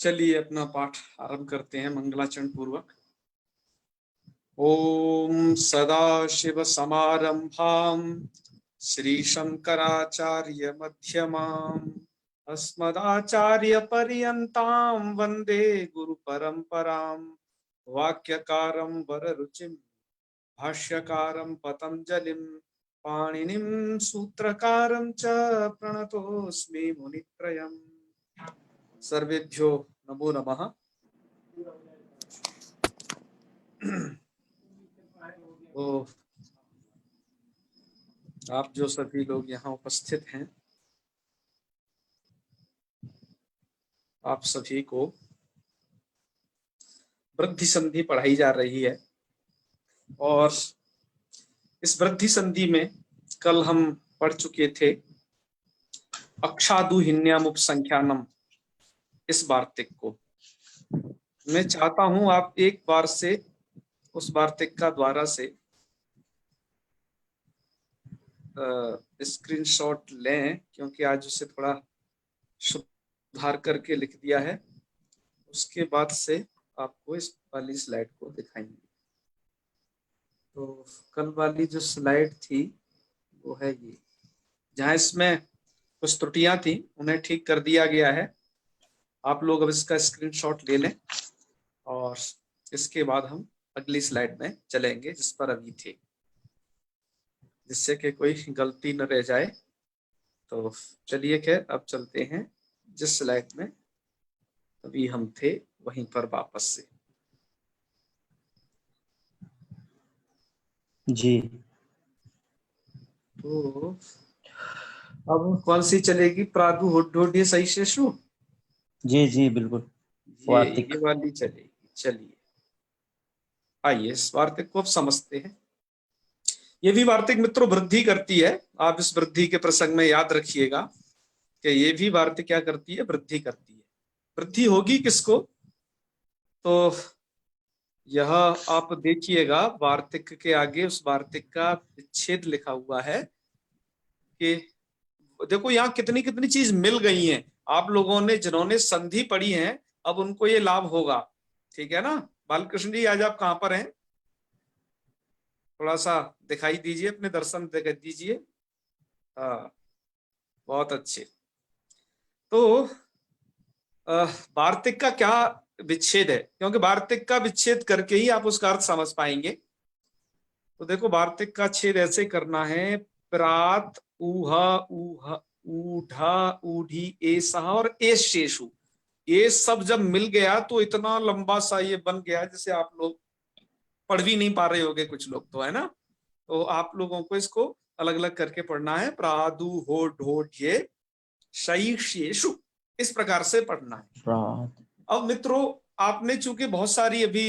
चलिए अपना पाठ आरंभ करते हैं मंगलाचरण पूर्वक। ओम सदाशिव समारंभाम श्री शंकराचार्य मध्यमाम अस्मदाचार्य पर्यंताम वंदे गुरु परंपराम। वाक्यकारं वररुचिं भाष्यकारं पतंजलिं पाणिनिं सूत्रकारं च प्रणतोऽस्मि मुनित्रयम्। सर्वेभ्यो नमो नमः। तो आप जो सभी लोग यहाँ उपस्थित हैं, आप सभी को वृद्धि संधि पढ़ाई जा रही है और इस वृद्धि संधि में कल हम पढ़ चुके थे अक्षादु हिन्याम उपसंख्यानम, इस वार्तिक को। मैं चाहता हूं आप एक बार से उस वार्तिक का द्वारा से स्क्रीनशॉट लें, क्योंकि आज उसे थोड़ा सुधार करके लिख दिया है। उसके बाद से आपको इस वाली स्लाइड को दिखाएंगे। तो कल वाली जो स्लाइड थी वो है ये, जहां इसमें कुछ त्रुटियां थी उन्हें ठीक कर दिया गया है। आप लोग अब इसका स्क्रीनशॉट ले लें और इसके बाद हम अगली स्लाइड में चलेंगे जिस पर अभी थे, जिससे कि कोई गलती न रह जाए। तो चलिए खैर अब चलते हैं जिस स्लाइड में अभी हम थे वहीं पर वापस से। जी तो अब कौन सी चलेगी? प्रादुर्भूत सही शेषु। जी जी बिल्कुल, ये वाली चलेगी। चलिए आइए इस वार्तिक को अब समझते हैं। ये भी वार्तिक मित्रों वृद्धि करती है। आप इस वृद्धि के प्रसंग में याद रखिएगा कि ये भी वार्तिक क्या करती है? वृद्धि करती है। वृद्धि होगी किसको? तो यह आप देखिएगा वार्तिक के आगे उस वार्तिक का विच्छेद लिखा हुआ है कि देखो यहाँ कितनी कितनी चीज मिल गई हैं। आप लोगों ने जिन्होंने संधि पढ़ी है अब उनको ये लाभ होगा, ठीक है ना? बालकृष्ण जी आज आप कहाँ पर हैं? थोड़ा सा दिखाई दीजिए, अपने दर्शन दीजिए। हाँ बहुत अच्छे। तो वार्तिक का क्या विच्छेद है, क्योंकि वार्तिक का विच्छेद करके ही आप उसका अर्थ समझ पाएंगे। तो देखो वार्तिक का छेद ऐसे करना है, प्रात ऊह ऊह ऊढ़ा ऊढ़ी एसह और एस शेषु। ये सब जब मिल गया तो इतना लंबा सा ये बन गया जिसे आप लोग पढ़ भी नहीं पा रहे होगे, कुछ लोग तो, है ना? तो आप लोगों को इसको अलग अलग करके पढ़ना है। प्रादु हो ढो ढे शई शेषु, इस प्रकार से पढ़ना है। अब मित्रों आपने चूंकि बहुत सारी अभी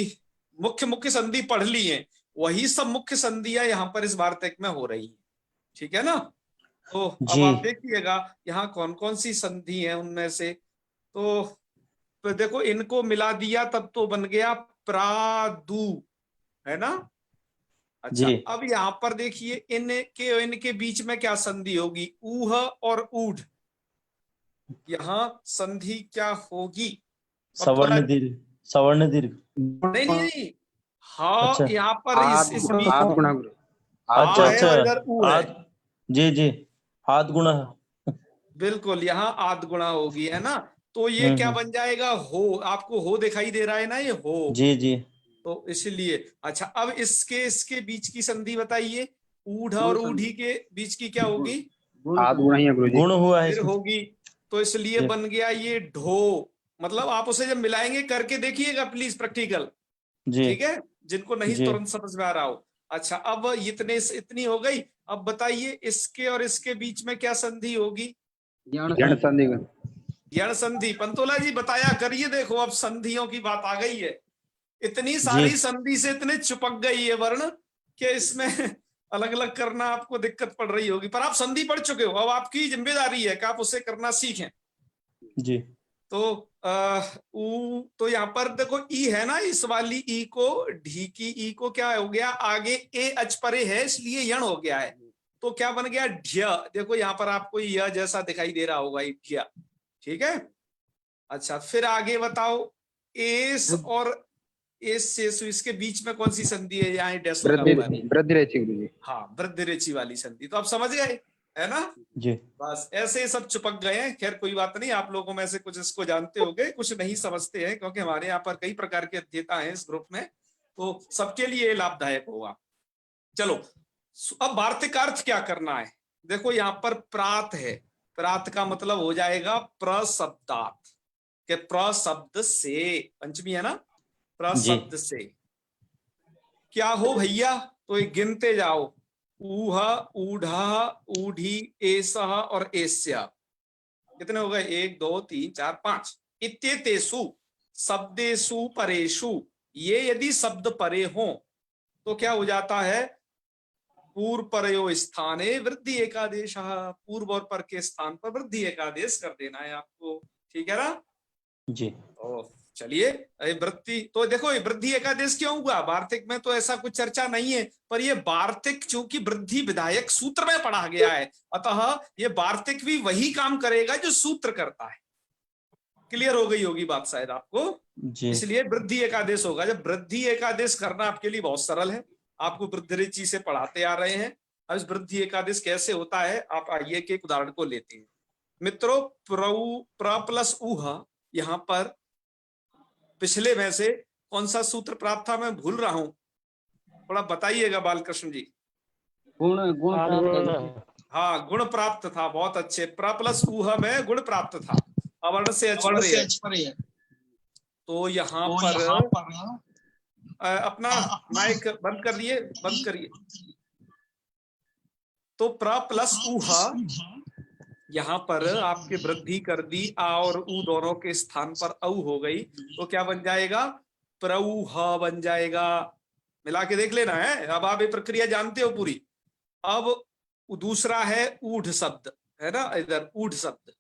मुख्य मुख्य संधि पढ़ ली है, वही सब मुख्य संधियां यहाँ पर इस वार्तिक में हो रही है, ठीक है ना? तो अब आप देखिएगा यहाँ कौन कौन सी संधि है उनमें से। तो देखो इनको मिला दिया तब तो बन गया प्रादु, है ना? अच्छा अब यहाँ पर देखिए इनके बीच में क्या संधि होगी? ऊह और ऊढ़। यहाँ संधि क्या होगी? सवर्ण दीर्घ, सवर्ण दीर्घ नहीं नहीं नहीं, हाँ अच्छा। यहाँ पर इस बीच अच्छा अच्छा इधर ऊ है। जी जी आद गुणा, बिल्कुल यहाँ आद गुणा होगी, है ना? तो ये क्या बन जाएगा? हो। आपको हो दिखाई दे रहा है ना? ये हो जी जी। तो इसलिए अच्छा अब इसके बीच की संधि बताइए। ऊढ़ और ऊढ़ी के बीच की क्या होगी? गुण हुआ है फिर होगी। तो इसलिए बन गया ये ढो। मतलब आप उसे जब मिलाएंगे करके देखिएगा प्लीज प्रैक्टिकल, ठीक है? जिनको नहीं तुरंत समझ में आ रहा हो। अच्छा अब इतनी हो गई। अब बताइए इसके और इसके बीच में क्या संधि होगी? यण संधि। पंतोला जी बताया करिए। देखो अब संधियों की बात आ गई है। इतनी सारी संधि से इतने चिपक गई है वर्ण कि इसमें अलग अलग करना आपको दिक्कत पड़ रही होगी, पर आप संधि पढ़ चुके हो। अब आपकी जिम्मेदारी है कि आप उसे करना सीखें। जी तो तो यहाँ पर देखो ई है ना, इस वाली ई को, ढी की ई को क्या हो गया? आगे ए अच परे है इसलिए यण हो गया है। तो क्या बन गया? ढ्य। देखो यहाँ पर आपको यह जैसा दिखाई दे रहा होगा, ढ्य, ठीक है? अच्छा, फिर आगे बताओ, एस और एस से इसके बीच में कौन सी संधि है? यहाँ डैश लगा हुआ है। वृद्धिरेचि गुरु जी। हाँ, वृद्धिरेचि वाली संधि। तो आप समझ गए, है ना? जी। बस ऐसे ही सब चिपक गए हैं। खैर कोई बात नहीं, आप लोगों में से कुछ इसको जानते होंगे, कुछ नहीं समझते हैं, क्योंकि हमारे यहाँ पर कई प्रकार के अध्येता हैं इस ग्रुप में, तो सबके लिए लाभदायक होगा। चलो, अब वार्तिक अर्थ क्या करना है? देखो यहाँ पर प्रात है, प्रात का मतलब हो जाएगा प्रशब्दात, के प्रशब्द से, पंचमी है ना, प्रशब्द से क्या हो भैया? तो ये गिनते जाओ, ऊह, ऊढ़ा, ऊढ़ी, एसह और एस्य। कितने हो गए? 1 2 3 4 5। इत्येतेषु शब्देषु परेषु, ये यदि शब्द परे हो तो क्या हो जाता है? पूर्व परयो स्थाने वृद्धि एकादेश, पूर्व और पर के स्थान पर वृद्धि एकादेश कर देना है आपको, ठीक है ना? जी। तो चलिए, वृद्धि तो देखो, ये वृद्धि एकादेश क्यों हुआ? वार्तिक में तो ऐसा कुछ चर्चा नहीं है, पर ये वार्तिक चूंकि वृद्धि विधायक सूत्र में पढ़ा गया है, अतः ये वार्तिक भी वही काम करेगा जो सूत्र करता है। क्लियर हो गई होगी बात शायद आपको जी। इसलिए वृद्धि एकादेश होगा। जब वृद्धि एकादेश करना आपके लिए बहुत सरल है, आपको वृद्धिरेचि से पढ़ाते आ रहे हैं। अब इस वृद्धि एकादेश कैसे होता है, आप आइए के एक उदाहरण को लेते हैं। मित्रों, प्र प्लस ऊह, यहाँ पर पिछले में से कौन सा सूत्र प्राप्त था? मैं भूल रहा हूं, थोड़ा बताइएगा बालकृष्ण जी। गुण गुण हाँ, गुण प्राप्त था, बहुत अच्छे। प्र प्लस ऊह में गुण प्राप्त था, अवर्ण से अच। तो यहाँ पर अपना माइक बंद कर लिए, बंद करिए। तो प्र प्लस ऊह, यहाँ पर आपके वृद्धि कर दी, आ और ऊ दोनों के स्थान पर औ हो गई, तो क्या बन जाएगा? प्रऊह बन जाएगा। मिला के देख लेना है, अब आप ये प्रक्रिया जानते हो पूरी। अब दूसरा है ऊढ़ शब्द, है ना, इधर ऊढ़ शब्द।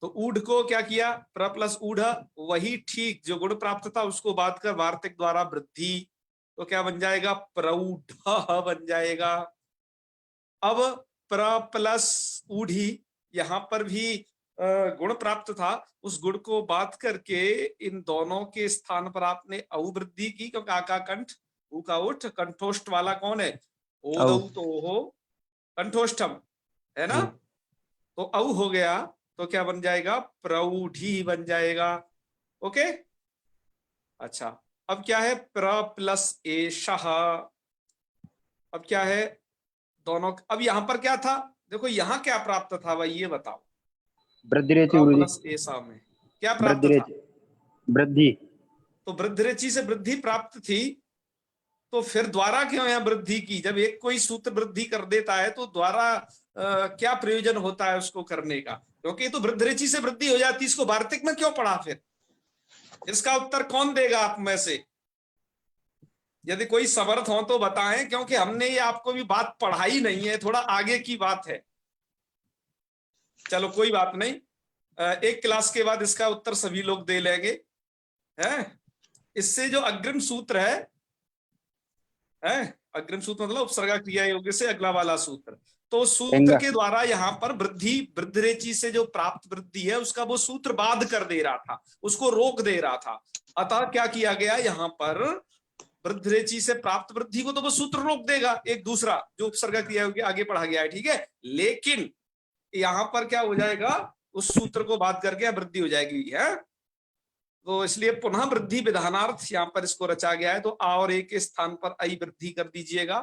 तो ऊढ़ को क्या किया? प्र प्लस ऊढ़, वही ठीक जो गुण प्राप्त था उसको बात कर वार्तिक द्वारा वृद्धि, तो क्या बन जाएगा? प्रऊढ़ बन जाएगा। अब प्र प्लस ऊढ़ी, यहां पर भी गुण प्राप्त था, उस गुण को बात करके इन दोनों के स्थान पर आपने औ वृद्धि की, क्योंकि आका कंठ, ऊ का उठ, कंठोष्ठ वाला कौन है? ओ तो हो कंठोष्ठम, है ना? तो औ हो गया, तो क्या बन जाएगा? प्रौढ़ी बन जाएगा। ओके, अच्छा, अब क्या है? प्र प्लस एषः, अब क्या है? दोनों, अब यहां पर क्या था? देखो यहां क्या प्राप्त था भाई, ये बताओ। वृद्धिरेचि गुरु जी। प्लस एषः में क्या प्राप्त था? वृद्धि। तो वृद्धिरेचि से वृद्धि प्राप्त थी, तो फिर द्वारा क्यों यहाँ वृद्धि की? जब एक कोई सूत्र वृद्धि कर देता है तो द्वारा क्या प्रयोजन होता है उसको करने का? क्योंकि तो वृद्धिरेचि से वृद्धि हो जाती, इसको वार्तिक में क्यों पढ़ा फिर? इसका उत्तर कौन देगा आप में से? यदि कोई समर्थ हो तो बताएं, क्योंकि हमने ये आपको भी बात पढ़ाई नहीं है, थोड़ा आगे की बात है। चलो कोई बात नहीं, एक क्लास के बाद इसका उत्तर सभी लोग दे लेंगे, है? इससे जो अग्रिम सूत्र है, अग्रिम सूत्र मतलब उपसर्गा क्रिया योग्य से अगला वाला सूत्र, तो सूत्र के द्वारा यहाँ पर वृद्धि, वृद्धिरेचि से जो प्राप्त वृद्धि है उसका वो सूत्र बाध कर दे रहा था, उसको रोक दे रहा था। अतः क्या किया गया यहाँ पर? वृद्धिरेचि से प्राप्त वृद्धि को तो वो सूत्र रोक देगा, एक दूसरा जो उपसर्गा क्रिया योग्य आगे पढ़ा गया है, ठीक है, लेकिन यहाँ पर क्या हो जाएगा? उस सूत्र को बाध करके वृद्धि हो जाएगी, है? तो इसलिए पुनः वृद्धि विधानार्थ यहाँ पर इसको रचा गया है। तो आ और ए के स्थान पर आई वृद्धि कर दीजिएगा,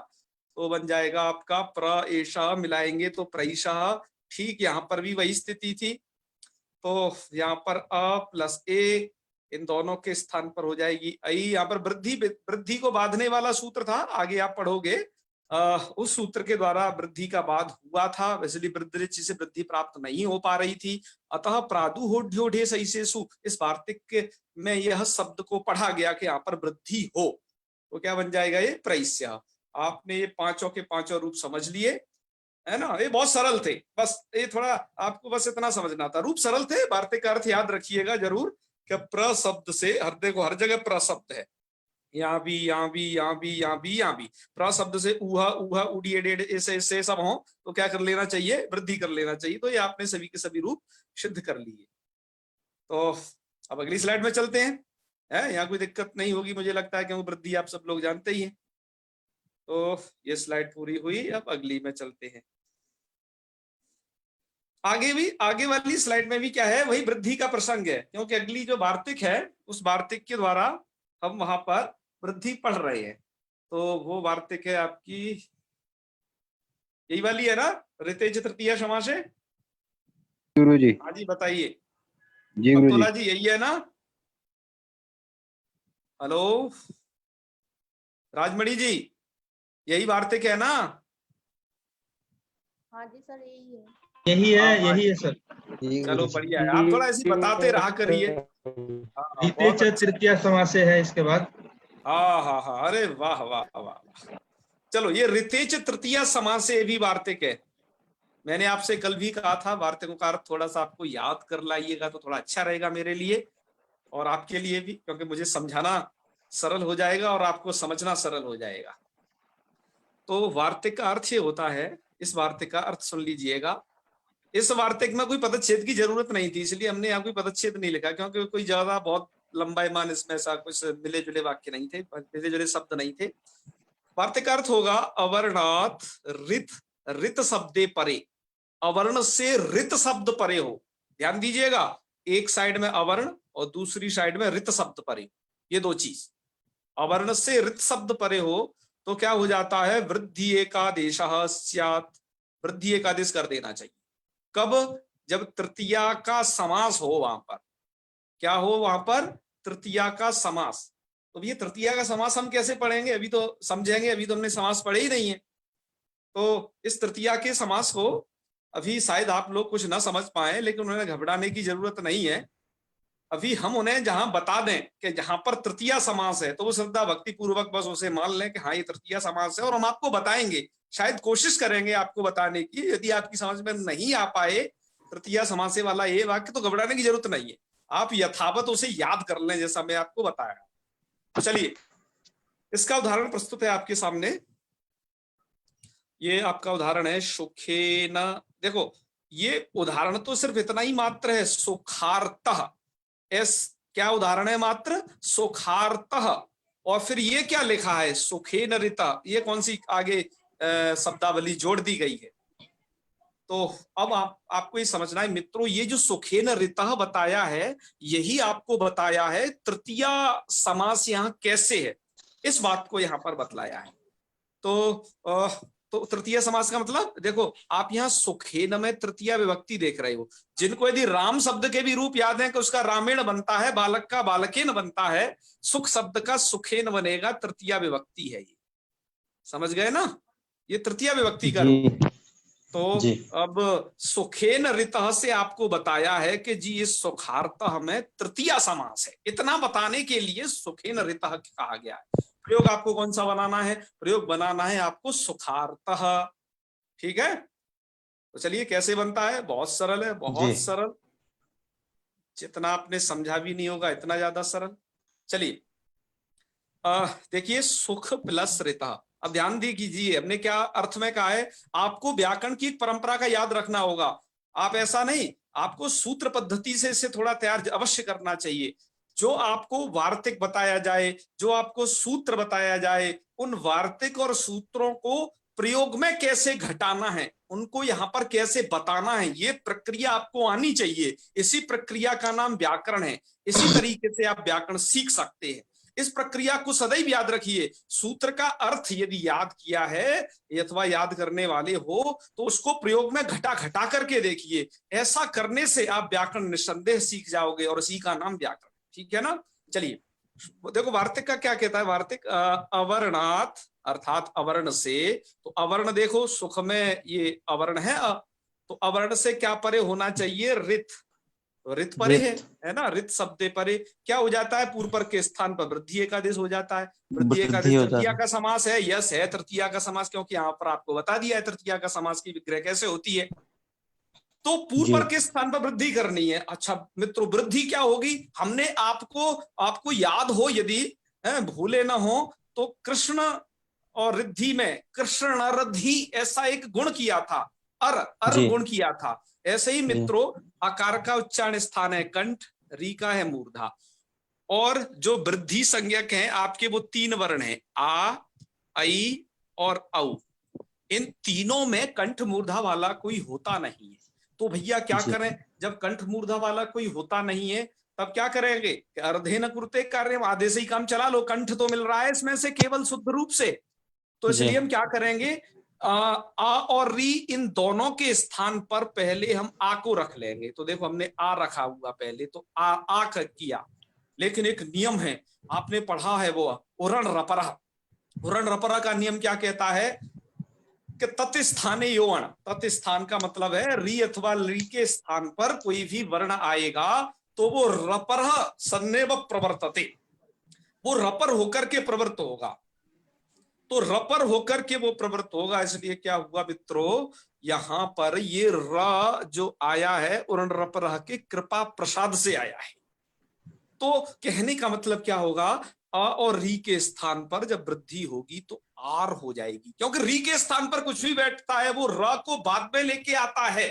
तो बन जाएगा आपका प्र एषः, मिलाएंगे तो प्रईषः। ठीक, यहाँ पर भी वही स्थिति थी, तो यहाँ पर अ प्लस ए, इन दोनों के स्थान पर हो जाएगी आई। यहाँ पर वृद्धि, वृद्धि को बांधने वाला सूत्र था, आगे आप पढ़ोगे, उस सूत्र के द्वारा वृद्धि का बाध हुआ था, वैसे वृद्धिरेचि से वृद्धि प्राप्त नहीं हो पा रही थी। अतः प्रादुहोढ्योढे सहिषेषु, इस वार्तिक में यह शब्द को पढ़ा गया कि यहाँ पर वृद्धि हो, तो क्या बन जाएगा? ये प्रईष्य। आपने ये पांचों के पांचों रूप समझ लिए, है ना? ये बहुत सरल थे, बस ये थोड़ा आपको बस इतना समझना था, रूप सरल थे। वार्तिक का अर्थ याद रखिएगा जरूर कि प्र शब्द से, हर देखो हर जगह प्र शब्द है, यहाँ भी, यहाँ भी, यहाँ भी, यहाँ भी, यहाँ भी प्र शब्द से ऊहा, ऊहा, उड़ी, एडेड, ऐसे सब हो तो क्या कर लेना चाहिए? वृद्धि कर लेना चाहिए। तो ये आपने सभी के सभी रूप सिद्ध कर लिए। तो अब अगली स्लाइड में चलते हैं। है, यहाँ कोई दिक्कत नहीं होगी मुझे लगता है, क्योंकि वृद्धि आप सब लोग जानते ही हैं। तो ये स्लाइड पूरी हुई, अब अगली में चलते हैं। आगे वाली स्लाइड में भी क्या है, वही वृद्धि का प्रसंग है, क्योंकि अगली जो वार्तिक है उस वार्तिक के द्वारा हम वहां पर वृद्धि पढ़ रहे हैं। तो वो वार्तिक है आपकी यही वाली है ना, ऋतेज तृतीया समास है। गुरु जी। हाँ जी बताइए। जी गुरु जी। अब्दुल्ला जी यही है ना? हेलो राजमणि जी, यही वार्तिक है ना? हाँ जी सर यही है। यही है सर। चलो बढ़िया है, आप थोड़ा ऐसे बताते रहा करिए। बहुत अच्छा। तृतीया समास है इसके बाद। हाँ, अरे वाह वाह वाह। चलो, ये ऋतेच तृतीया समास से भी वार्तिक है। मैंने आपसे कल भी कहा था वार्तिकों का अर्थ थोड़ा सा आपको याद कर लाइएगा तो थोड़ा अच्छा रहेगा मेरे लिए और आपके लिए भी, क्योंकि मुझे समझाना सरल हो जाएगा और आपको समझना सरल हो जाएगा। तो वार्तिक का अर्थ ये होता है, इस वार्तिक का अर्थ सुन लीजिएगा। इस वार्तिक में कोई पदच्छेद की जरूरत नहीं थी, इसलिए हमने यहाँ कोई पदच्छेद नहीं लिखा, क्योंकि कोई ज्यादा बहुत लंबाईमान इसमें ऐसा कुछ मिले जुले वाक्य नहीं थे, मिले जुले शब्द नहीं थे। वार्तिक का अर्थ होगा अवर्णात रित शब्दे परे, अवर्ण से रित शब्द परे हो। ध्यान दीजिएगा, एक साइड में अवर्ण और दूसरी साइड में रित शब्द परे, ये दो चीज। अवर्ण से रित शब्द परे हो तो क्या हो जाता है, वृद्धि एकादेश स्यात्, वृद्धि एकादेश कर देना चाहिए। कब? जब तृतीया का समास हो, वहां पर क्या हो, वहां पर तृतीया का समास। तो ये तृतीया का समास हम कैसे पढ़ेंगे, अभी तो समझेंगे, अभी तो हमने समास पढ़े ही नहीं है। तो इस तृतीया के समास को अभी शायद आप लोग कुछ ना समझ पाए, लेकिन उन्हें घबराने की जरूरत नहीं है। अभी हम उन्हें जहां बता दें कि जहां पर तृतीया समास है तो वो श्रद्धा भक्ति पूर्वक बस उसे मान लें कि हाँ ये तृतीया समास है, और हम आपको बताएंगे, शायद कोशिश करेंगे आपको बताने की। यदि आपकी समझ में नहीं आ पाए तृतीया समासे वाला ये वाक्य तो घबराने की जरूरत नहीं है, आप यथावत उसे याद कर लें जैसा मैं आपको बताया। तो चलिए, इसका उदाहरण प्रस्तुत है आपके सामने। ये आपका उदाहरण है सुखेन। देखो, ये उदाहरण तो सिर्फ इतना ही मात्र है, सुखार्तः। क्या उदाहरण है? मात्र सुखार्तः। और फिर ये क्या लिखा है, सुखेन ऋतः, ये कौन सी आगे शब्दावली जोड़ दी गई है? तो अब आपको ये समझना है मित्रों, ये जो सुखेन ऋतः बताया है, यही आपको बताया है तृतीया समास यहाँ कैसे है, इस बात को यहाँ पर बतलाया है। तो तृतीय समास का मतलब देखो, आप यहाँ सुखेन में तृतीया विभक्ति देख रहे हो। जिनको यदि राम शब्द के भी रूप याद है कि उसका रामेण बनता है, बालक का बालकेन बनता है, सुख शब्द का सुखेन बनेगा, तृतीया विभक्ति है ये। समझ गए ना? ये तृतीया विभक्ति का रूप। तो अब सुखेन ऋतः से आपको बताया है कि जी इस सुखार्तः में तृतीया समास है, इतना बताने के लिए सुखेन ऋतः कहा गया है। प्रयोग आपको कौन सा बनाना है? प्रयोग बनाना है आपको सुखार्तः। ठीक है, तो चलिए कैसे बनता है, बहुत सरल है, बहुत सरल। जितना आपने समझा भी नहीं होगा इतना ज्यादा सरल। चलिए देखिए, सुख प्लस ऋतः। अब ध्यान दीजिए, हमने क्या अर्थ में कहा है, आपको व्याकरण की एक परंपरा का याद रखना होगा। आप ऐसा नहीं, आपको सूत्र पद्धति से इसे थोड़ा तैयार अवश्य करना चाहिए। जो आपको वार्तिक बताया जाए, जो आपको सूत्र बताया जाए, उन वार्तिक और सूत्रों को प्रयोग में कैसे घटाना है, उनको यहाँ पर कैसे बताना है, ये प्रक्रिया आपको आनी चाहिए। इसी प्रक्रिया का नाम व्याकरण है। इसी तरीके से आप व्याकरण सीख सकते हैं। इस प्रक्रिया को सदैव याद रखिए। सूत्र का अर्थ यदि याद किया है अथवा याद करने वाले हो तो उसको प्रयोग में घटा घटा करके देखिए। ऐसा करने से आप व्याकरण निस्संदेह सीख जाओगे और इसी का नाम व्याकरण। ठीक है ना? चलिए देखो, वार्तिक का क्या कहता है। वार्तिक अवर्णात अर्थात अवर्ण से, तो अवर्ण देखो, सुख में ये अवर्ण है, तो अवर्ण से क्या परे होना चाहिए? रित। रित परे है ना, रित शब्दे परे क्या हो जाता है? पूर्व पर के स्थान पर वृद्धि एकादेश हो जाता है। वृद्धि एकादेश तृतीया का समास है। यस है तृतीया का समास, क्योंकि यहाँ पर आपको बता दिया है तृतीया का समास की विग्रह कैसे होती है। तो पूर्व पर के स्थान पर वृद्धि करनी है। अच्छा मित्रों, वृद्धि क्या होगी? हमने आपको याद हो, यदि भूले ना हो तो कृष्ण और रिद्धि में कृष्ण रिद्धि ऐसा एक गुण किया था, अर गुण किया था। ऐसे ही मित्रों, आकार का उच्चारण स्थान है कंठ, री का है मूर्धा। और जो वृद्धि संज्ञक हैं आपके वो 3 वर्ण हैं, आ, आई और औ। इन तीनों में कंठ मूर्धा वाला कोई होता नहीं है। तो भैया क्या करें, जब कंठ मूर्धा वाला कोई होता नहीं है तब क्या करेंगे, अर्धे न कुरुते कार्य, आधे से ही काम चला लो, कंठ तो मिल रहा है इसमें से केवल शुद्ध रूप से। तो इसलिए हम क्या करेंगे, आ और री इन दोनों के स्थान पर पहले हम आ को रख लेंगे। तो देखो हमने आ रखा हुआ पहले, तो आ किया। लेकिन एक नियम है, आपने पढ़ा है वो उरण रपरा। उरण रपरा का नियम क्या कहता है कि तत्स्थाने योअण, तत्स्थान का मतलब है री अथवा री के स्थान पर कोई भी वर्ण आएगा तो वो रपर सन्नेव प्रवर्तते, वो रपर होकर के प्रवृत्त होगा। तो रपर होकर के वो प्रवृत्त होगा। इसलिए क्या हुआ मित्रों, यहां पर ये र जो आया है उरण रपर के कृपा प्रसाद से आया है। तो कहने का मतलब क्या होगा, अ और री के स्थान पर जब वृद्धि होगी तो आर हो जाएगी, क्योंकि री के स्थान पर कुछ भी बैठता है वो र को बाद में लेके आता है।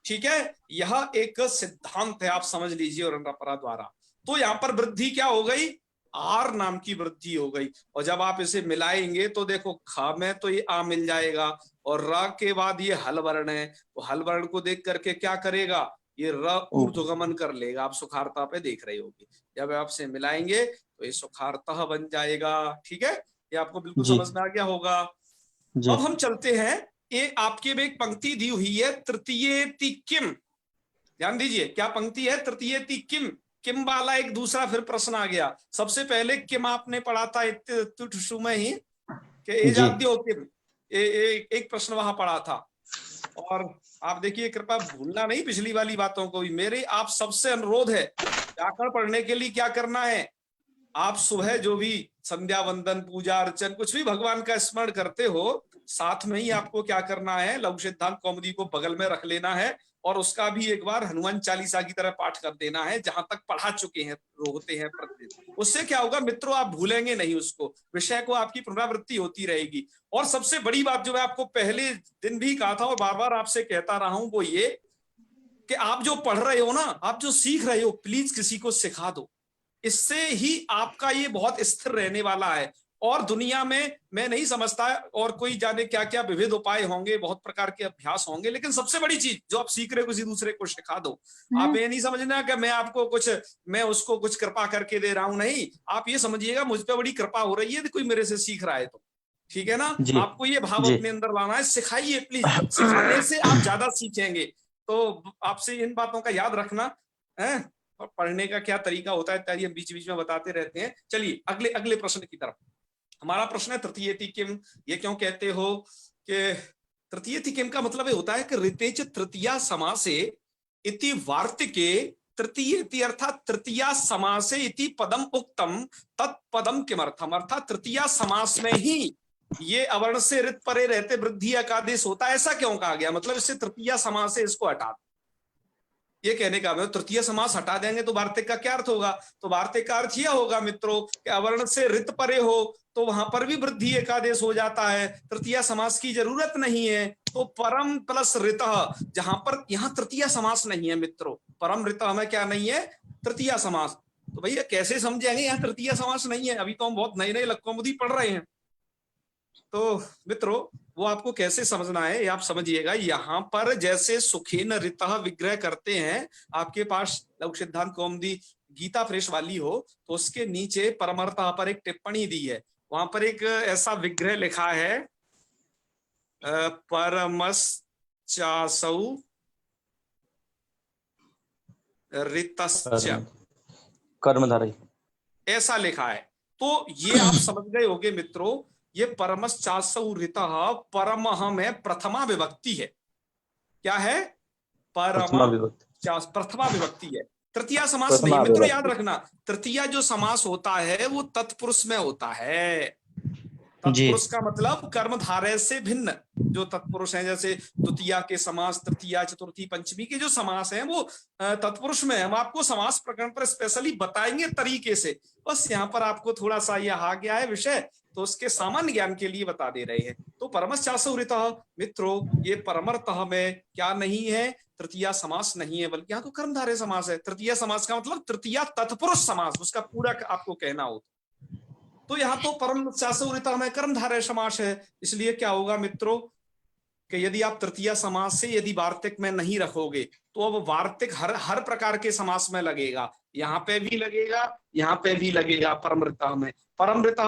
ठीक है, यह एक सिद्धांत है, आप समझ लीजिए उरण रपरा द्वारा। तो यहां पर वृद्धि क्या हो गई, आर नाम की वृद्धि हो गई। और जब आप इसे मिलाएंगे तो देखो ख में तो ये आ मिल जाएगा और र के बाद ये हल वर्ण है, तो हल वर्ण को देख करके क्या करेगा, ये र ऊर्ध्वगमन कर लेगा। आप सुखारता पे देख रहे होगे, जब आपसे मिलाएंगे तो ये सुखारता बन जाएगा। ठीक है, ये आपको बिल्कुल समझ में आ गया होगा। अब हम चलते हैं, ये आपके में एक पंक्ति दी हुई है, तृतीयेति किम। ध्यान दीजिए क्या पंक्ति है, तृतीयेति किम। किम वाला एक दूसरा फिर प्रश्न आ गया। सबसे पहले किम आपने पढ़ा था में ही कि एजाद्यो किम, एक प्रश्न वहां पढ़ा था। और आप देखिए कृपया भूलना नहीं पिछली वाली बातों को भी। मेरे आप सबसे अनुरोध है, व्याकरण पढ़ने के लिए क्या करना है, आप सुबह जो भी संध्या वंदन पूजा अर्चन कुछ भी भगवान का स्मरण करते हो, साथ में ही आपको क्या करना है, लघु सिद्धांत कौमुदी को बगल में रख लेना है और उसका भी एक बार हनुमान चालीसा की तरह पाठ कर देना है, जहां तक पढ़ा चुके हैं होते हैं प्रतिदिन। उससे क्या होगा मित्रों, आप भूलेंगे नहीं उसको, विषय को आपकी पुनरावृत्ति होती रहेगी। और सबसे बड़ी बात जो मैं आपको पहले दिन भी कहा था और बार बार आपसे कहता रहा हूं, वो ये कि आप जो पढ़ रहे हो ना, आप जो सीख रहे हो, प्लीज किसी को सिखा दो। इससे ही आपका ये बहुत स्थिर रहने वाला है। और दुनिया में मैं नहीं समझता, और कोई जाने क्या क्या विविध उपाय होंगे, बहुत प्रकार के अभ्यास होंगे, लेकिन सबसे बड़ी चीज जो आप सीख रहे हो किसी दूसरे को सिखा दो। आप ये नहीं समझना कि मैं आपको कुछ, मैं उसको कुछ कृपा करके दे रहा हूं, नहीं, आप ये समझिएगा मुझ पर बड़ी कृपा हो रही है, कोई मेरे से सीख रहा है तो। ठीक है ना, आपको ये भाव अपने अंदर लाना है, सिखाइए प्लीज, सिखाने से आप ज्यादा सीखेंगे। तो आपसे इन बातों का याद रखना है, और पढ़ने का क्या तरीका होता है इत्यादि हम बीच बीच में बताते रहते हैं। चलिए अगले अगले प्रश्न की तरफ। हमारा प्रश्न है तृतीयेति किम। ये क्यों कहते हो कि तृतीयेति किम का मतलब ये होता है कि ऋतेच तृतीया समासे इति वार्तिके तृतीयेति अर्थात तृतीया समासे इति पदम उक्तम तत्पदम किमर्थम, अर्थात तृतीया समास में ही ये अवर्ण से ऋत परे रहते वृद्धि एकादेश होता है, ऐसा क्यों कहा गया, मतलब इससे तृतीया समास से इसको हटा, ये कहने का मतलब तृतीय समास हटा देंगे तो वार्तिक का क्या अर्थ होगा, तो वार्तिक का अर्थ यह होगा मित्रों कि अवर्ण से ऋत परे हो तो वहां पर भी वृद्धि एकादेश हो जाता है, तृतीय समास की जरूरत नहीं है। तो परम प्लस ऋत, जहां पर यहाँ तृतीय समास नहीं है मित्रों, परम ऋत में क्या नहीं है, तृतीय समास। तो भैया कैसे समझेंगे यहाँ तृतीय समास नहीं है, अभी तो हम बहुत नए नए लक्कौमुदी पढ़ रहे हैं। तो मित्रों वो आपको कैसे समझना है, आप समझिएगा, यहां पर जैसे सुखेन ऋतः विग्रह करते हैं, आपके पास लघु सिद्धांत कौमुदी गीता फ्रेश वाली हो तो उसके नीचे परमर्थ पर एक टिप्पणी दी है, वहां पर एक ऐसा विग्रह लिखा है, परमश्चासौ ऋतश्च कर्मधारय, ऐसा लिखा है। तो ये आप समझ गए होंगे मित्रों, ये परमश्चासौ ऋतः परमः में प्रथमा विभक्ति है। क्या है, प्रथमा विभक्ति है, तृतीया समास नहीं मित्रों, याद रखना तृतीया जो समास होता है वो तत्पुरुष में होता है। तत्पुरुष का मतलब कर्मधारय से भिन्न जो तत्पुरुष हैं, जैसे द्वितीया के समास, तृतीया चतुर्थी पंचमी के जो समास हैं वो तत्पुरुष में। हम आपको समास प्रकरण पर स्पेशली बताएंगे तरीके से, बस यहाँ पर आपको थोड़ा सा यह आ गया है विषय तो उसके सामान्य ज्ञान के लिए बता दे रहे हैं। तो परमश्चासुरितः मित्रों, ये परमर्तः में क्या नहीं है, तृतीया समास नहीं है, बल्कि यहाँ तो कर्मधारय समास है। तृतीया समास का मतलब तृतीया तत्पुरुष समास, उसका पूरा आपको कहना हो तो यहाँ तो परमश्चासुरितः में कर्मधारय समास है। इसलिए क्या होगा मित्रों कि यदि आप तृतीया समास से यदि वार्तिक में नहीं रखोगे तो अब वार्तिक हर प्रकार के समास में लगेगा, यहाँ पे भी लगेगा, यहाँ पे भी लगेगा परमृता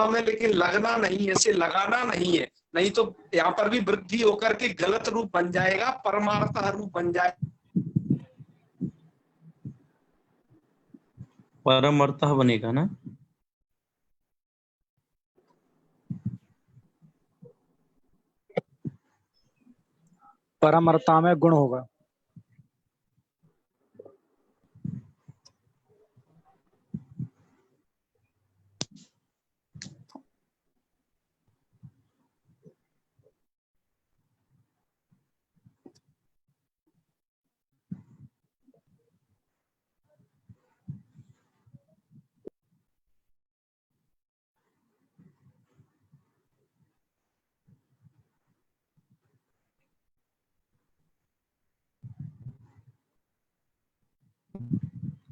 में, लेकिन लगना नहीं है, इसे लगाना नहीं है, नहीं तो यहाँ पर भी वृद्धि होकर के गलत रूप बन जाएगा, परमार्थ रूप बन जाएगा। परमर्थ बनेगा ना? परमर्ता में गुण होगा।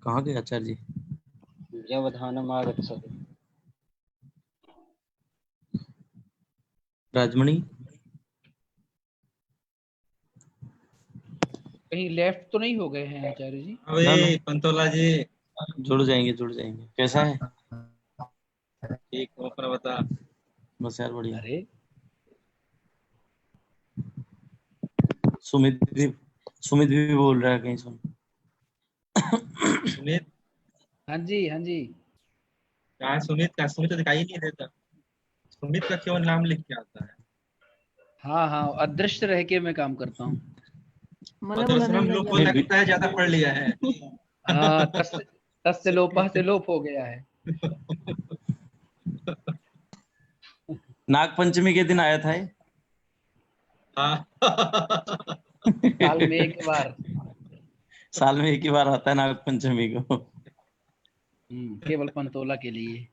कहाँ गए आचार्य जी? व्यवधानम आगच्छति। राजमणि कहीं लेफ्ट तो नहीं हो गए हैं आचार्य जी? अबे पंतोला जी, जुड़ जाएंगे। कैसा है? ठीक हो पर बता। बस यार बढ़िया। अरे सुमित भी बोल रहा है कहीं सुन। सुमित हाँ जी कहा? सुमित तो दिखाई नहीं देता। सुमित का क्यों नाम लिख के आता है? हाँ अदृश्य रह के मैं काम करता हूँ। और दूसरा हम लोग को लगता है ज्यादा पढ़ लिया है। हाँ तस्य लोपः से लोप हो गया है। नाग पंचमी के दिन आया था ये। हाँ। साल में एक बार। साल में एक ही बार आता है नाग पंचमी को। केवल पंतोला के लिए।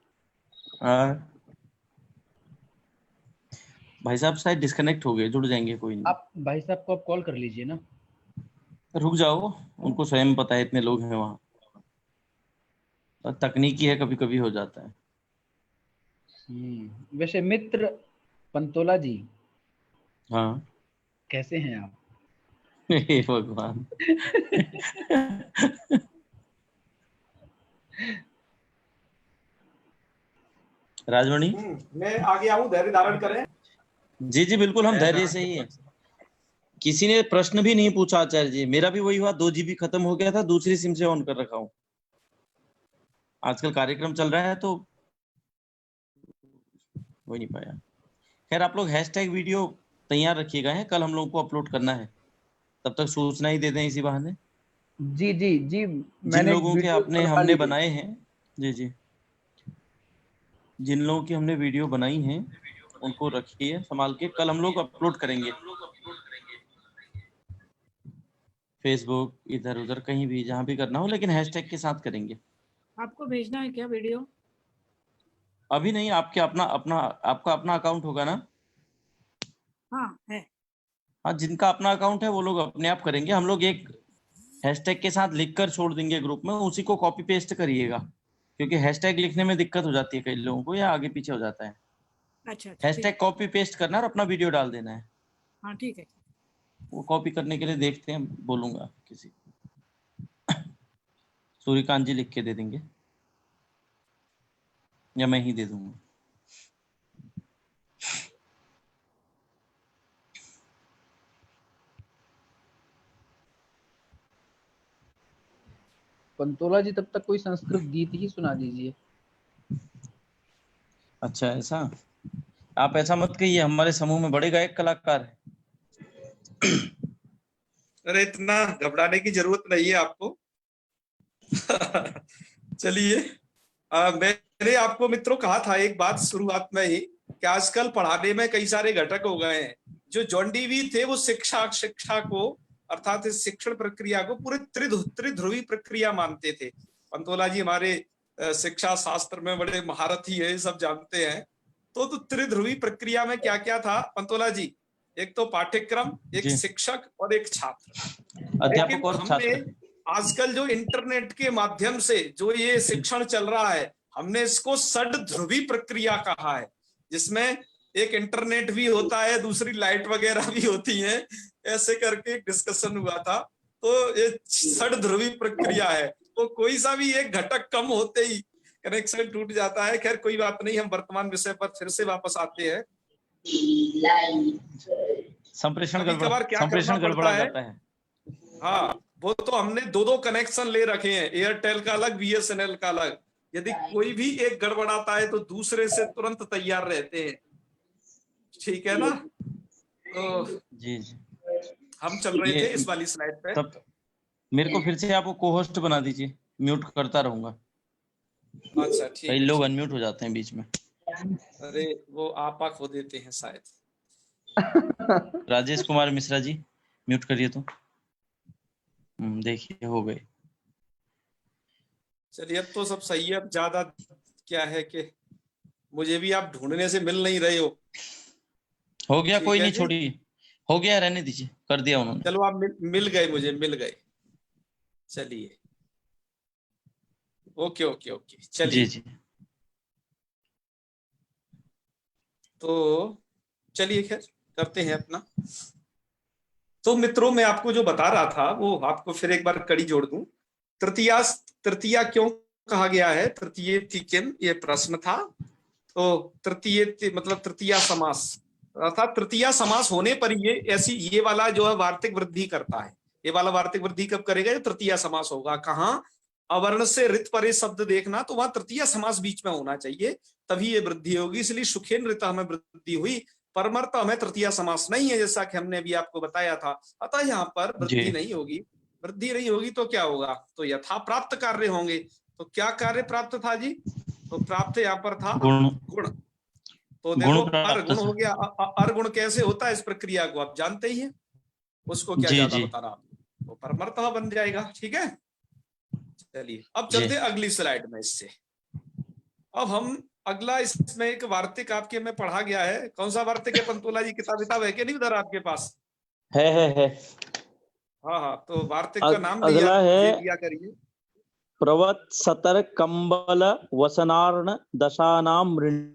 भाई साहब शायद डिस्कनेक्ट हो गए, जुड़ जाएंगे कोई नहीं। आप भाई साहब को आप कॉल कर लीजिए ना। रुक जाओ, उनको स्वयं पता है, इतने लोग हैं वहाँ। तकनीकी है, कभी कभी हो जाता है। वैसे मित्र पंतोला जी, हाँ कैसे हैं आप? हे भगवान। राजमणि मैं आगे आऊं, धैर्य धारण करें। जी बिल्कुल, हम धैर्य से ही है। किसी ने प्रश्न भी नहीं पूछा आचार्य जी। मेरा भी वही हुआ, 2 GB खत्म हो गया था, दूसरी सिम से ऑन कर रखा हूँ। आजकल कार्यक्रम चल रहा है तो हो नहीं पाया। खैर आप लोग हैशटैग वीडियो तैयार रखिएगा, है कल हम लोग को अपलोड करना है, तब तक सूचना ही दे दें इसी बहाने। जी जिन लोगों के हमने बनाए हैं, जी जिन लोगों की हमने वीडियो बनाई हैं उनको रखिए संभाल के, कल हम लोग अपलोड करेंगे फेसबुक, इधर उधर कहीं भी जहां भी करना हो, लेकिन हैशटैग के साथ करेंगे। आपको भेजना है क्या वीडियो? अभी नहीं, आपका अपना अकाउंट होगा ना? हाँ है। हाँ, जिनका अपना अकाउंट है वो लोग अपने आप करेंगे। हम लोग एक हैशटैग के साथ लिखकर छोड़ देंगे ग्रुप में, उसी को कॉपी पेस्ट करिएगा, क्योंकि हैशटैग लिखने में दिक्कत हो जाती है कई लोगों को, या आगे पीछे हो जाता है। अच्छा हैशटैग कॉपी पेस्ट करना और अपना वीडियो डाल देना है। हाँ ठीक है। वो कॉपी करने के लिए देखते हैं, बोलूंगा किसी सूर्यकांत जी लिख के दे देंगे, या मैं ही दे दूंगा। पंतोला जी, तब तक कोई संस्कृत गीत ही सुना दीजिए। अच्छा, ऐसा आप ऐसा मत कहिए, हमारे समूह में बड़े गायक कलाकार हैं। अरे इतना घबराने की जरूरत नहीं है आपको। चलिए, मैंने आपको मित्रों कहा था एक बात शुरुआत में ही कि आजकल पढ़ाने में कई सारे घटक हो गए हैं। जो जॉन डीवी थे वो शिक्षा को अर्थात इस शिक्षण प्रक्रिया को पूरे त्रिध्रुवी प्रक्रिया मानते थे। पंतोला जी हमारे शिक्षा शास्त्र में बड़े महारथी है, सब जानते हैं। तो त्रिध्रुवी प्रक्रिया में क्या क्या था पंतोला जी? एक तो पाठ्यक्रम, एक जी। शिक्षक और एक छात्र। अध्यापक लेकिन और हमने छात्र। आजकल जो इंटरनेट के माध्यम से जो ये शिक्षण चल रहा है, हमने इसको षड ध्रुवी प्रक्रिया कहा है, जिसमें एक इंटरनेट भी होता है, दूसरी लाइट वगैरह भी होती है, ऐसे करके डिस्कशन हुआ था। तो ये षड ध्रुवी प्रक्रिया है, तो कोई सा भी एक घटक कम होते ही कनेक्शन टूट जाता है। खैर कोई बात नहीं, हम वर्तमान विषय पर फिर से वापस आते हैं। संप्रेषण कभी-कभार क्या करना संप्रेषण गड़बड़ा पड़ता है? जाता है। हाँ, वो तो हमने दो कनेक्शन ले रखे हैं, एयरटेल का अलग, बीएसएनएल का अलग। यदि कोई भी एक गड़बड़ाता है तो दूसरे से तुरंत तैयार रहते हैं, ठीक है ना? तो जी जी। हम चल रहे ये थे इस वाली स्लाइड पे। तब मेरे को फिर से आपको को होस्ट बना दीजिए, म्यूट करता रहूंगा। अच्छा कई ठीक लोग है। अनम्यूट हो जाते हैं बीच में। अरे वो आपा खो देते हैं शायद। राजेश कुमार मिश्रा जी म्यूट करिए तो। देखिए हो गए। चलिए अब तो सब सही है। अब ज्यादा क्या है कि मुझे भी आप ढूंढने से मिल नहीं रहे हो। गया, ठीक कोई है नहीं, जी। छोड़िए, हो गया, रहने दीजिए, कर दिया उन्होंने। चलो आप मिल गए, मुझे मिल गए। चलिए ओके ओके ओके जी चलिए। जी। तो चलिए खैर करते हैं अपना। तो मित्रों मैं आपको जो बता रहा था वो आपको फिर एक बार कड़ी जोड़ दूं। तृतीया क्यों कहा गया है? तृतीय किम, ये प्रश्न था। तो तृतीय मतलब तृतीया समास, अर्थात तृतीया समास होने पर ये वाला जो है वार्तिक वृद्धि करता है। ये वाला वार्तिक वृद्धि कब करेगा? जो तृतीया समास होगा। कहाँ? अवर्ण से ऋत परे शब्द देखना, तो वहां तृतीया समास बीच में होना चाहिए, तभी ये वृद्धि होगी। इसलिए सुखेन ऋत हमें वृद्धि हुई, परमर्थ हमें तृतीया समास नहीं है, जैसा कि हमने भी आपको बताया था। अतः यहाँ पर वृद्धि जी नहीं होगी। वृद्धि नहीं होगी तो क्या होगा? तो यथा प्राप्त कार्य होंगे। तो क्या कार्य प्राप्त था जी? तो प्राप्त यहाँ पर था गुण। गुण। तो गुण देखो प्राप्त अर्गुण से। हो गया। अर्गुण कैसे होता है? इस प्रक्रिया को आप जानते ही हैं, उसको क्या जी ज्यादा जी बता रहा हूं। तो परमर्थ बन जाएगा। ठीक है, चलिए अब जी। चलते अगली स्लाइड में। इससे अब हम अगला, इसमें एक वार्तिक आपके में पढ़ा गया है। कौन सा वार्तिक है पंतोला जी? किताब है कि नहीं उधर आपके पास? है। हाँ हाँ, तो वार्तिक का नाम अगला है दिया करिए। प्रवत सतर कंबल वसनार्ण दशानाम ऋणे।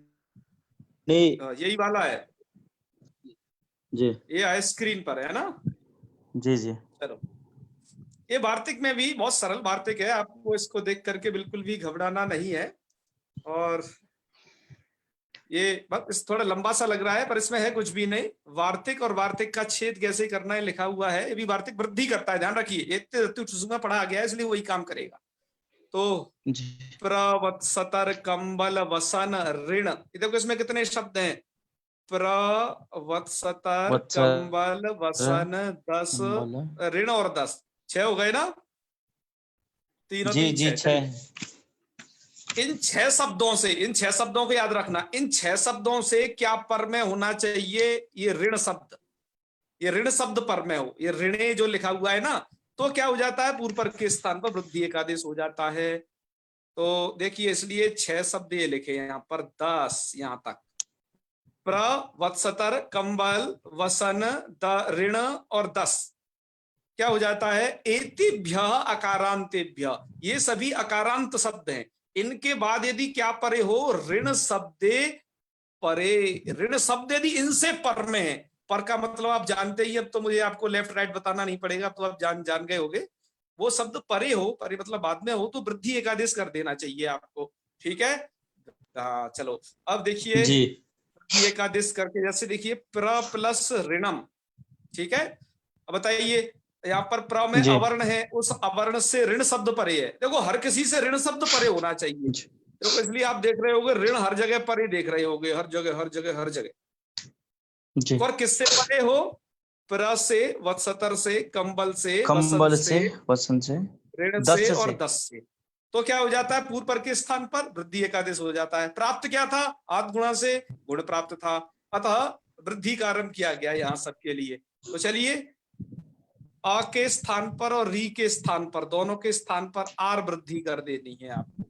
यही वाला है, जी ये है स्क्रीन पर, है ना? जी जी। चलो, ये वार्तिक में भी बहुत सरल वार्तिक है, आपको इसको देख करके बिल्कुल भी घबराना नहीं है। और ये बस थोड़ा लंबा सा लग रहा है, पर इसमें है कुछ भी नहीं। वार्तिक और वार्तिक का छेद कैसे करना है लिखा हुआ है। ये भी वार्तिक वृद्धि करता है, ध्यान रखिए। ये पढ़ा गया है इसलिए वही काम करेगा। तो जी प्रवत्सतर कंबल वसन ऋण, देखो इसमें कितने शब्द हैं? प्रवत्सतर वत्सर कंबल वसन 10 कंबल। ऋण और 10, 6 हो गए ना? तीनों जी तीन जी 6। चलिए, 6। इन 6 शब्दों से, इन 6 शब्दों को याद रखना। इन 6 शब्दों से क्या पर में होना चाहिए? ये ऋण शब्द, ये ऋण शब्द पर में हो। ये ऋणे जो लिखा हुआ है ना, तो क्या हो जाता है? पूर्व पर के स्थान पर वृद्धि एकादेश हो जाता है। तो देखिए, इसलिए 6 शब्द ये लिखे हैं यहाँ पर, 10 यहां तक। प्रवत्सतर कंबल वसन द ऋण और 10 क्या हो जाता है? एतिभ्य अकारांतेभ्य, ये सभी अकारांत शब्द हैं। इनके बाद यदि क्या परे हो? ऋण शब्दे परे। ऋण शब्द यदि इनसे पर में है, पर का मतलब आप जानते ही, अब तो मुझे आपको लेफ्ट राइट बताना नहीं पड़ेगा, तो आप जान गए होगे। वो शब्द परे हो, परे मतलब बाद में हो, तो वृद्धि एकादेश कर देना चाहिए आपको। ठीक है, चलो अब देखिए जी वृद्धि एकादेश करके, जैसे देखिए प्र प्लस ऋणम। ठीक है, अब बताइए, यहाँ पर प्र में जी अवर्ण है, उस अवर्ण से ऋण शब्द परे है। देखो हर किसी से ऋण शब्द परे होना चाहिए। जी देखो इसलिए आप देख रहे होगे ऋण हर जगह परे देख रहे होगे, हर जगह हर जगह हर जगह। जी। और किससे परे हो? प्र से, वत्सतर से, कंबल से, वसन कंबल से, से, वसन से, ऋण 10 से और से। 10 से। तो क्या हो जाता है? पूर्व पर के स्थान पर वृद्धि एकादेश हो जाता है। प्राप्त क्या था? आद गुणा से गुण प्राप्त था, अतः वृद्धि का आरंभ किया गया यहाँ सबके लिए। तो चलिए, अ के स्थान पर और री के स्थान पर, दोनों के स्थान पर आर वृद्धि कर देनी है आपको।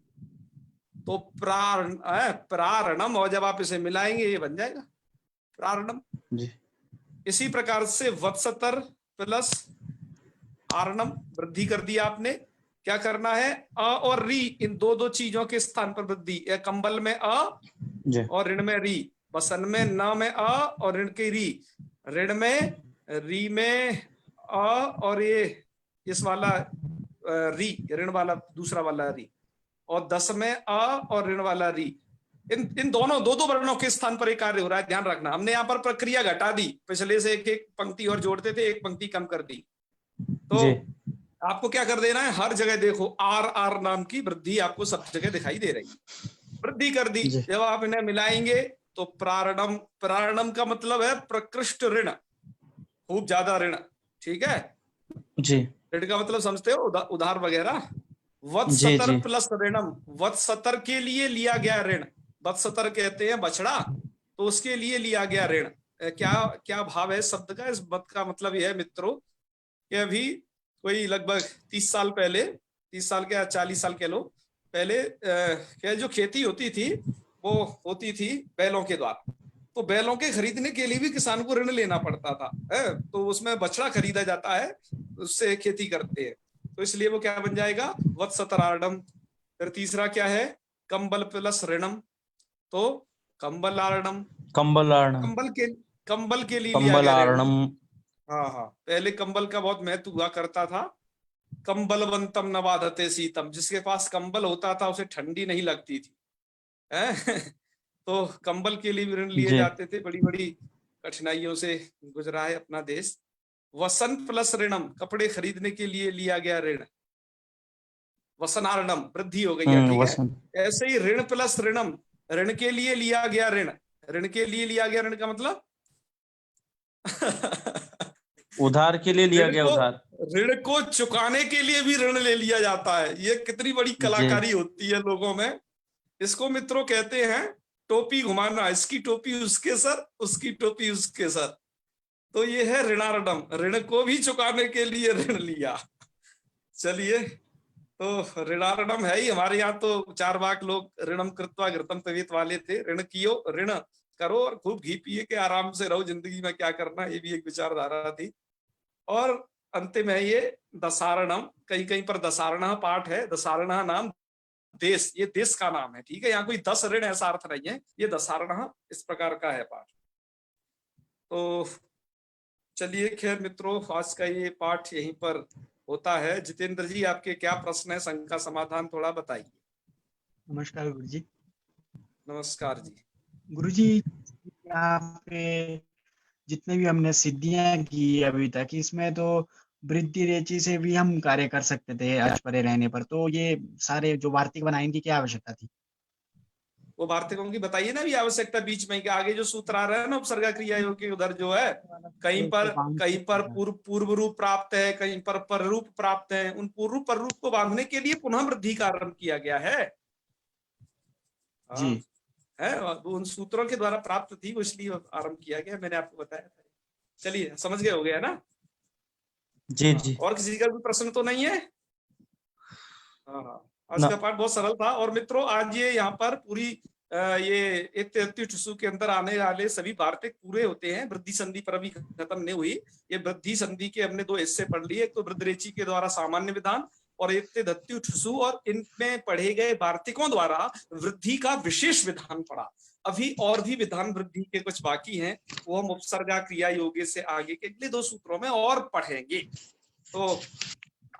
तो प्रारणम, और जब आप इसे मिलाएंगे ये बन जाएगा प्रारणम। जी इसी प्रकार से वत्सतर प्लस आरणम, वृद्धि कर दी आपने। क्या करना है, अ और री, इन दो दो चीजों के स्थान पर वृद्धि। कंबल में अ जी और ऋण में री, वसन में न में अ और ऋण के री, ऋण में री में अ और ये इस वाला री, ऋण वाला दूसरा वाला री, और 10 में अ और ऋण वाला री। इन दोनों दो दो वर्णों के स्थान पर एक कार्य हो रहा है, ध्यान रखना। हमने यहाँ पर प्रक्रिया घटा दी, पिछले से एक एक पंक्ति और जोड़ते थे, एक पंक्ति कम कर दी। तो जी आपको क्या कर देना है, हर जगह देखो आर आर नाम की वृद्धि आपको सब जगह दिखाई दे रही है, वृद्धि कर दी। जी। जब आप इन्हें मिलाएंगे तो प्रारणम, प्रारणम का मतलब है प्रकृष्ट ऋण, खूब ज्यादा ऋण, ठीक है। जी ऋण का मतलब समझते हो, उधार वगैरह। जी वत्सतर जी प्लस ऋणम, वत्सतर के लिए लिया गया ऋण, वत्सतर कहते हैं बछड़ा, तो उसके लिए लिया गया ऋण। क्या क्या भाव है शब्द का, इस मत का मतलब यह है मित्रों कि अभी कोई लगभग 30 साल पहले, 30 साल के 40 साल कह लो पहले, क्या जो खेती होती थी वो होती थी बैलों के द्वारा। तो बैलों के खरीदने के लिए भी किसान को ऋण लेना पड़ता था, तो उसमें बछड़ा खरीदा जाता है, उससे खेती करते हैं। तो इसलिए वो क्या बन जाएगा, वत्सतरार्णम। फिर तीसरा क्या है, कंबल प्लस ऋणम, तो कंबलार्णम, कंबलार्णम, कंबल के लिए लिया गया ऋण। कंबलार्णम। हाँ हाँ, पहले कंबल का बहुत महत्व हुआ करता था। कंबलवंतम न बाधते शीतम, जिसके पास कंबल होता था उसे ठंडी नहीं लगती थी, है? तो कंबल के लिए भी ऋण लिए जी जाते थे, बड़ी बड़ी कठिनाइयों से गुजरा है अपना देश। वसंत प्लस ऋणम, कपड़े खरीदने के लिए लिया गया ऋण, वसनार्णम, वृद्धि हो गई है, ठीक है। वसंत। ऐसे ही ऋण प्लस ऋणम, ऋण के लिए लिया गया ऋण, ऋण के लिए लिया गया ऋण का मतलब उधार के लिए लिया गया उधार। ऋण को चुकाने के लिए भी ऋण ले लिया जाता है। ये कितनी बड़ी जी कलाकारी होती है लोगों में। इसको मित्रों कहते हैं टोपी घुमाना, इसकी टोपी उसके सर, उसकी टोपी उसके सर। तो ये है ऋणार्णम, ऋण को भी चुकाने के लिए ऋण लिया। चलिए, तो ऋणार्णम है ही हमारे यहाँ तो 4 वाक लोग ऋणम कृत्वा घृतम पिबेत वाले थे। ऋण कियो, ऋण करो और खूब घी पिए के आराम से रहो, जिंदगी में क्या करना, ये भी एक विचारधारा थी। और अंतिम है ये दसारणम, कहीं कहीं पर दसारणा पाठ है, दसारणा नाम देश, ये देश का नाम है, ठीक है। यहाँ कोई 10 ऋण ऐसा अर्थ नहीं है, ये दसारणा इस प्रकार का है पाठ। तो चलिए, खैर मित्रों, आज का ये पाठ यहीं पर होता है। जितेंद्र जी, आपके क्या प्रश्न है, संघ का समाधान थोड़ा बताइए। नमस्कार गुरुजी। नमस्कार जी। गुरुजी, यहाँ पे जितने भी हमने सिद्धियां की अभी तक, इसमें तो वृद्धि रेचि से भी हम कार्य कर सकते थे अच परे रहने पर, तो ये सारे जो वार्तिक बनाए इनकी क्या आवश्यकता थी? वो वार्तिकों की बताइए ना भी आवश्यकता, बीच में आगे जो सूत्र आ रहा है ना उपसर्गा क्रिया योग के, उधर जो है कहीं पर पूर्व रूप प्राप्त है, कहीं पर पर रूप प्राप्त है। उन पूर्व पर रूप को बांधने के लिए पुनः वृद्धि का आरंभ किया गया है। जी है, उन सूत्रों के द्वारा प्राप्त थी, वो इसलिए आरंभ किया गया, मैंने आपको बताया। चलिए, समझ गए हो गया ना? जी जी। और किसी का भी प्रश्न तो नहीं है? हाँ, आज का पाठ बहुत सरल था। और मित्रों, आज ये यहाँ पर पूरी ये इत्युत्सु के अंदर आने वाले सभी वार्तिक पूरे होते हैं। वृद्धि संधि पर अभी खत्म नहीं हुई। ये वृद्धि संधि के हमने 2 हिस्से पढ़ लिए, एक तो वृद्धरेचि के द्वारा सामान्य विधान, और इत्युत्सु, और इनमें पढ़े गए वार्तिकों द्वारा वृद्धि का विशेष विधान पढ़ा। अभी और भी विधान वृद्धि के कुछ बाकी हैं, वो हम उपसर्गा क्रिया योगे से आगे के अगले 2 सूत्रों में और पढ़ेंगे। तो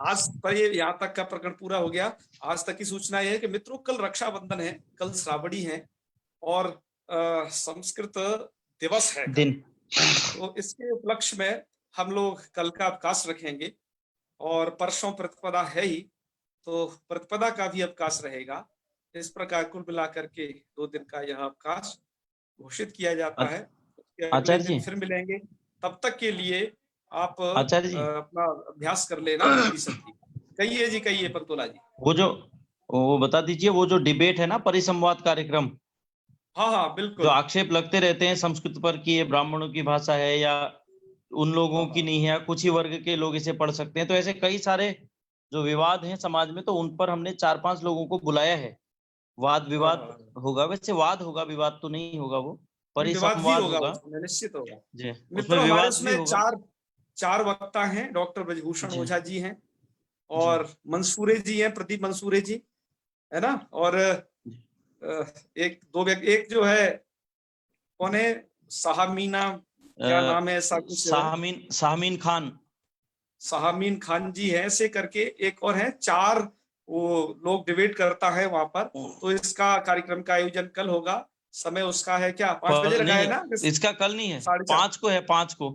आज पर ये यहाँ तक का प्रकरण पूरा हो गया। आज तक की सूचना यह है कि मित्रों, कल रक्षाबंधन है, कल श्रावणी है, और संस्कृत दिवस है कल। तो इसके उपलक्ष्य में हम लोग कल का अवकाश रखेंगे, और परसों प्रतिपदा है ही, तो प्रतिपदा का भी अवकाश रहेगा। इस प्रकार कुल मिलाकर के 2 दिन का यह अवकाश घोषित किया जाता है। अगले दिन फिर मिलेंगे, तब तक के लिए आप आचार्य जी अपना अभ्यास कर लेना। कहिए जी, कहिए पंतोला जी। वो बता दीजिए, वो जो डिबेट है ना, परिसंवाद कार्यक्रम, हाँ हाँ बिल्कुल, जो आक्षेप लगते रहते हैं संस्कृत पर कि ये ब्राह्मणों की भाषा है या उन लोगों की नहीं है, कुछ ही वर्ग के लोग इसे पढ़ सकते हैं, तो ऐसे कई सारे जो विवाद हैं समाज में, तो उन पर हमने 4-5 लोगों को बुलाया है वाद विवाद होगा, वैसे वाद होगा, विवाद तो नहीं होगा वो, विवाद भी परिसंवाद होगा होगा उसमें, निश्चित होगा। जी, उसमें मित्रों, हमारे विवाद भी उसमें होगा चार वक्ता हैं। डॉक्टर ब्रजभूषण जी। ओझा जी हैं, और मंसूरे जी हैं, प्रदीप मंसूरे जी, है ना, और एक जो है, कौन है, साहमीना, क्या नाम है ऐसा कुछ, शाहमीन खान, साहमीन खान जी है, ऐसे करके एक और है। चार वो लोग डिबेट करता है वहां पर। तो इसका कार्यक्रम का आयोजन कल होगा। समय उसका है क्या, 5 बजे रखा है नहीं, ना? इसका कल नहीं है, 4:30 5 को है, 5 को।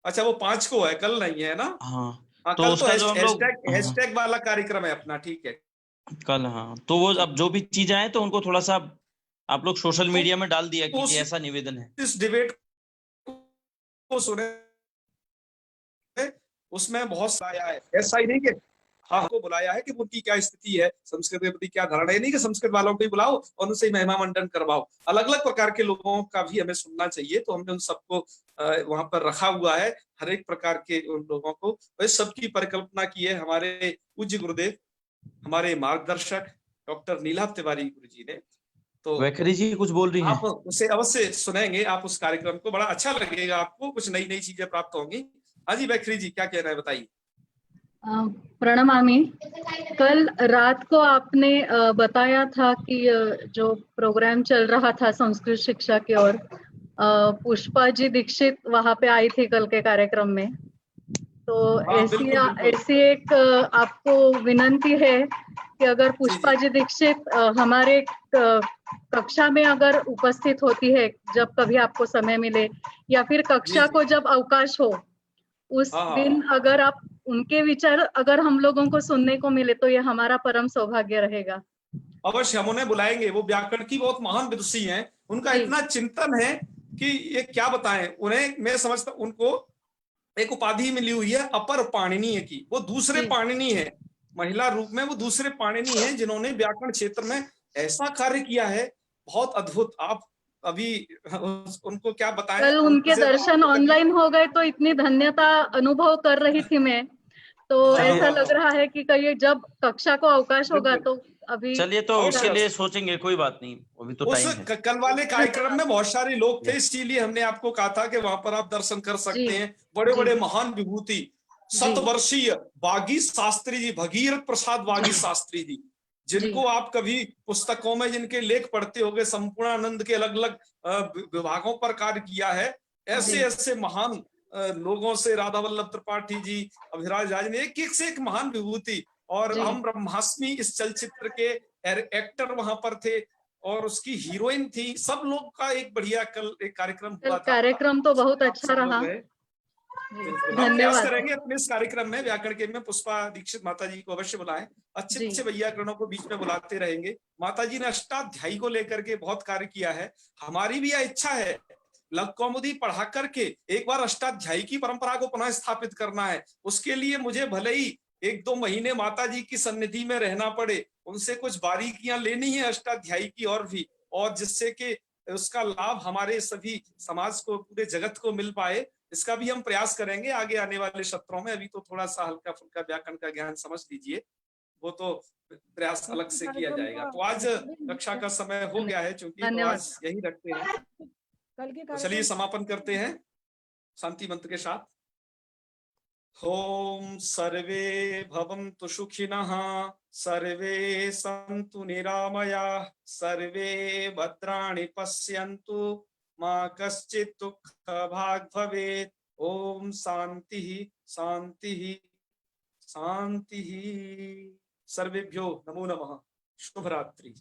अच्छा, वो 5 को है, कल नहीं है ना? हाँ, हाँ, तो कल तो उसका जो हम लोग, हैशटैग वाला कार्यक्रम है अपना, ठीक है। कल, हाँ, तो वो अब जो भी चीजें आए तो उनको थोड़ा सा आप लोग सोशल मीडिया में डाल दिया कीजिए, ऐसा निवेदन है। इस डिबेट को सुने, उसमें बहुत सारा है, ऐसा ही नहीं कि हाँ को बुलाया है कि उनकी क्या स्थिति है, संस्कृत के प्रति क्या धारणा है, नहीं कि संस्कृत वालों को ही बुलाओ और उनसे महिमा मंडन करवाओ। अलग अलग प्रकार के लोगों का भी हमें सुनना चाहिए, तो हमने उन सबको वहां पर रखा हुआ है, हर एक प्रकार के उन लोगों को। वह सबकी परिकल्पना की है हमारे पूज्य गुरुदेव, हमारे मार्गदर्शक डॉक्टर नीलाभ तिवारी गुरु जी ने। तो वैखरी जी कुछ बोल रही हैं? आप उसे अवश्य सुनेंगे, आप उस कार्यक्रम को, बड़ा अच्छा लगेगा आपको, कुछ नई नई चीजें प्राप्त होंगी। हाँ जी, वैखरी जी क्या कहना है, बताइए। प्रणमामि। कल रात को आपने बताया था कि जो प्रोग्राम चल रहा था संस्कृत शिक्षा की ओर, पुष्पा जी दीक्षित वहां पे आई थी कल के कार्यक्रम में। तो हाँ, बिल्कुल। ऐसी एक आपको विनंती है कि अगर पुष्पा जी दीक्षित हमारे कक्षा में अगर उपस्थित होती है, जब कभी आपको समय मिले, या फिर कक्षा को जब अवकाश हो, उस दिन अगर आप उनके विचार अगर हम लोगों को सुनने को मिले, तो ये हमारा परम सौभाग्य रहेगा। अवश्य हम उन्हें बुलाएंगे। वो व्याकरण की बहुत महान विदुषी हैं, उनका इतना चिंतन है कि ये क्या बताएं उन्हें। मैं समझता उनको एक उपाधि मिली हुई है अपर पाणिनीय की, वो दूसरे पाणिनी है, महिला रूप में वो दूसरे पाणिनी है, जिन्होंने व्याकरण क्षेत्र में ऐसा कार्य किया है, बहुत अद्भुत। आप अभी उनको क्या बताएं। कल उनके दर्शन ऑनलाइन हो गए तो इतनी धन्यता अनुभव कर रही थी मैं, तो ऐसा लग रहा है कि कहीं जब कक्षा को अवकाश होगा तो अभी चलिए, तो उसके लिए सोचेंगे, कोई बात नहीं, अभी तो टाइम है। कल वाले कार्यक्रम में बहुत सारे लोग थे, इसीलिए हमने आपको कहा था कि वहां पर आप दर्शन कर सकते हैं। बड़े बड़े महान विभूति, शतवर्षीय बागी शास्त्री जी, भगीरथ प्रसाद बागी शास्त्री जी, जिनको आप कभी पुस्तकों में जिनके लेख पढ़ते होंगे, संपूर्णानंद के अलग अलग विभागों पर कार्य किया है। ऐसे ऐसे महान लोगों से, राधा वल्लभ त्रिपाठी जी, अभिराज राज ने, एक से एक महान विभूति। और हम ब्रह्मास्मि इस चलचित्र के एक्टर वहां पर थे, और उसकी हीरोइन थी। सब लोग का एक बढ़िया कल एक कार्यक्रम हुआ था। कार्यक्रम तो बहुत अच्छा रहा। हम प्रयास करेंगे अपने इस कार्यक्रम में व्याकरण के में पुष्पा दीक्षित माता जी को अवश्य बुलाएं। अच्छे अच्छे व्याकरणों को बीच में बुलाते रहेंगे। माता जी ने अष्टाध्यायी को लेकर के बहुत कार्य किया है। हमारी भी यह इच्छा है, लघु कौमुदी पढ़ा करके एक बार अष्टाध्यायी की परंपरा को पुनः स्थापित करना है। उसके लिए मुझे भले ही 1-2 महीने माता जी की सन्निधि में रहना पड़े, उनसे कुछ बारीकियां लेनी है अष्टाध्यायी की और भी, और जिससे कि उसका लाभ हमारे सभी समाज को, पूरे जगत को मिल पाए। इसका भी हम प्रयास करेंगे आगे आने वाले सत्रों में। अभी तो थोड़ा सा हल्का फुल्का व्याकरण का ज्ञान समझ लीजिए, वो तो प्रयास अलग से किया जाएगा। तो आज कक्षा का समय हो गया है चूंकि, तो आज यही रखते हैं। तो चलिए समापन करते हैं शांति मंत्र के साथ। ओम सर्वे भवन्तु सुखिनः, सर्वे सन्तु निरामयाः, सर्वे भद्राणि पश्यन्तु, मा कश्चित् दुःखभाग् भवेत्। ओम शांति शांति शांति। सर्वेभ्यो नमो नमः। शुभ रात्रि।